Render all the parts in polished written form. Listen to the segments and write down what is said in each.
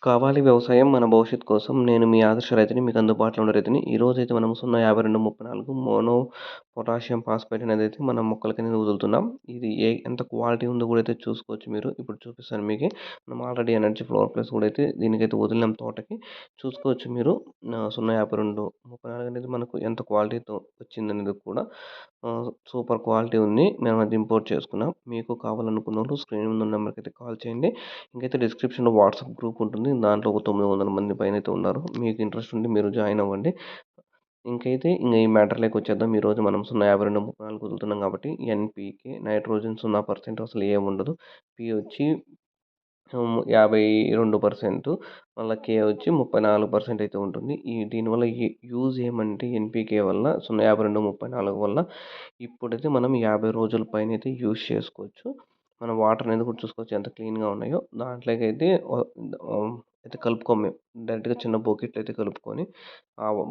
కావాలి వ్యవసాయం మన భవిష్యత్తు కోసం. నేను మీ ఆదర్శ రైతుని. మీకు అందుబాటులో ఉన్న రైతుని. ఈరోజైతే మనం 05234 మోనో పొటాషియం ఫాస్ఫేట్ అనేదైతే మనం మొక్కలకనేది వదులుతున్నాం. ఇది ఎంత క్వాలిటీ ఉందో కూడా అయితే చూసుకోవచ్చు మీరు. ఇప్పుడు చూపిస్తాను మీకి. మనం ఆల్రెడీ ఎనర్జీ ఫ్లోర్ ప్లస్ కూడా అయితే దీనికైతే వదిలినాం తోటకి. చూసుకోవచ్చు మీరు. 05234 అనేది మనకు ఎంత క్వాలిటీతో వచ్చిందనేది కూడా సూపర్ క్వాలిటీ ఉంది. మేమది ఇంపోర్ట్ చేసుకున్నాం. మీకు కావాలనుకున్నోళ్ళు స్క్రీన్ మీద ఉన్న నెంబర్‌కైతే కాల్ చేయండి. ఇంకైతే డిస్క్రిప్షన్‌లో వాట్సాప్ గ్రూప్ ఉంటుంది. దాంట్లో ఒక 900 మంది పైనైతే ఉన్నారు. మీకు ఇంట్రెస్ట్ ఉంటే మీరు జాయిన్ అవ్వండి. ఇంక ఈ మ్యాటర్‌లోకి వచ్చేద్దాం. ఈరోజు మనం 05234 వదులుతున్నాం కాబట్టి ఎన్‌పీకే, నైట్రోజన్ 0% అసలు ఏముండదు. పి వచ్చి 52%, మళ్ళా కే వచ్చి 34% అయితే ఉంటుంది. దీనివల్ల యూజ్ ఏమంటే ఎన్‌పీకే వల్ల 05234 వల్ల ఇప్పుడైతే మనం 50 రోజుల పైనైతే యూజ్ చేసుకోవచ్చు. మనం వాటర్ అనేది కూడా చూసుకోవచ్చు ఎంత క్లీన్‌గా ఉన్నాయో. దాంట్లోకైతే అయితే కలుపుకోము మేము. డైరెక్ట్‌గా చిన్న బకెట్‌లో అయితే కలుపుకొని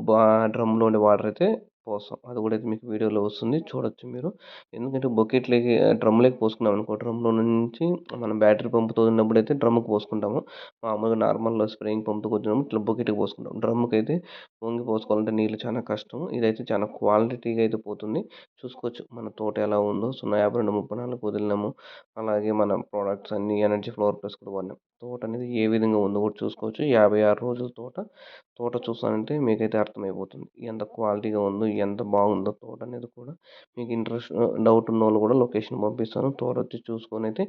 బా డ్రమ్‌లో ఉండే వాటర్ అయితే పోస్తాం. అది కూడా అయితే మీకు వీడియోలో వస్తుంది చూడొచ్చు మీరు. ఎందుకంటే బకెట్‌లోకి డ్రమ్‌లోకి పోసుకున్నామనుకో, డ్రమ్‌లో నుంచి మనం బ్యాటరీ పంప్‌తో ఉన్నప్పుడైతే డ్రమ్‌కి పోసుకుంటాము. మామూలుగా నార్మల్ స్ప్రేయింగ్ పంప్‌తో కొట్టినప్పుడు ఇట్లా బకెట్‌కి పోసుకుంటాం. డ్రమ్‌కైతే పొంగి పోసుకోవాలంటే నీళ్ళు చాలా కష్టం. ఇదైతే చాలా క్వాలిటీగా అయితే పోతుంది. చూసుకోవచ్చు మన తోట ఎలా ఉందో. 05234 వదిలినాము. అలాగే మన ప్రొడక్ట్స్ అన్నీ ఎనర్జీ ఫ్లోర్ ప్లస్ కూడా వాడినాం. తోట అనేది ఏ విధంగా ఉందో కూడా చూసుకోవచ్చు. 56 రోజుల తోట. తోట చూస్తానంటే మీకైతే అర్థమైపోతుంది. ఎంత క్వాలిటీగా ఉందో, ఎంత బాగుందో తోట అనేది కూడా. మీకు డౌట్ ఉన్నోళ్ళు కూడా లొకేషన్ పంపిస్తాను. తోట వచ్చి చూసుకొనైతే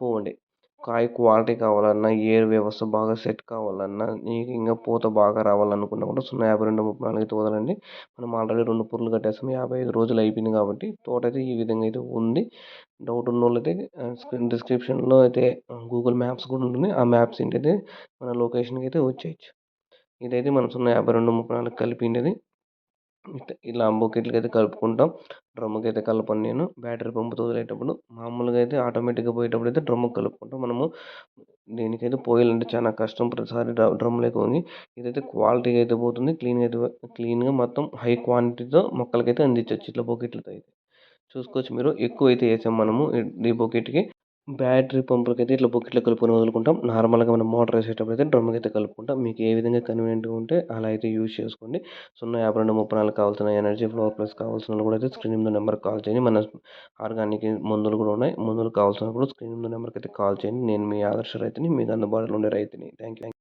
పోండి. కాయ క్వాలిటీ కావాలన్నా, ఏర్ వ్యవస్థ బాగా సెట్ కావాలన్నా, నీకు ఇంకా పూత బాగా రావాలనుకున్నా కూడా 05234 అయితే వదలండి. మనం ఆల్రెడీ 2 పుర్లు కట్టేసాం. 55 రోజులు అయిపోయింది కాబట్టి తోట అయితే ఈ విధంగా అయితే ఉంది. డౌట్ ఉన్నోళ్ళైతే డిస్క్రిప్షన్‌లో అయితే గూగుల్ మ్యాప్స్ కూడా ఉంటుంది. ఆ మ్యాప్స్ ఏంటైతే మన లొకేషన్‌కి అయితే వచ్చేయచ్చు. ఇదైతే మనం 05234 కలిపిండేది. ఇలా బకెట్లకైతే కలుపుకుంటాం. డ్రమ్ముకైతే కలపను నేను. బ్యాటరీ పంప్‌తో వదిలేటప్పుడు మామూలుగా అయితే ఆటోమేటిక్‌గా పోయేటప్పుడైతే డ్రమ్ముకి కలుపుకుంటాం. మనము దీనికైతే పోయాలంటే చాలా కష్టం. ప్రతిసారి డ్రమ్‌లోకి వంగి ఇదైతే క్వాలిటీగా అయితే పోతుంది. క్లీన్‌గా మొత్తం హై క్వాంటిటీతో మొక్కలకైతే అందించొచ్చు ఇట్లా బకెట్లతో అయితే. చూసుకోవచ్చు మీరు. ఎక్కువైతే ఏసాం మనము ఈ బకెట్‌కి. బ్యాటరీ పంపులకైతే ఇట్లా బకెట్‌లో కలుపుకొని వదులుకుంటాం. నార్మల్‌గా మనం మోటార్ ఏసేటప్పుడైతే డ్రమ్‌కైతే కలుపుకుంటాం. మీకు ఏ విధంగా కన్వీనియంట్‌గా ఉంటే అలా అయితే యూజ్ చేసుకోండి. 05234 కావాల్సిన ఎనర్జీ ఫ్లోర్ ప్లస్ కావాల్సినోళ్ళు కూడా అయితే స్క్రీన్ మీద నెంబర్‌కి కాల్ చేయండి. మన ఆర్గానిక్ మందులు కూడా ఉన్నాయి. మందులు కావాల్సినప్పుడు స్క్రీన్ మీద నెంబర్‌కైతే కాల్ చేయండి. నేను మీ ఆదర్శ రైతుని. మీకు అందుబాటులో ఉండే రైతుని. Thank you.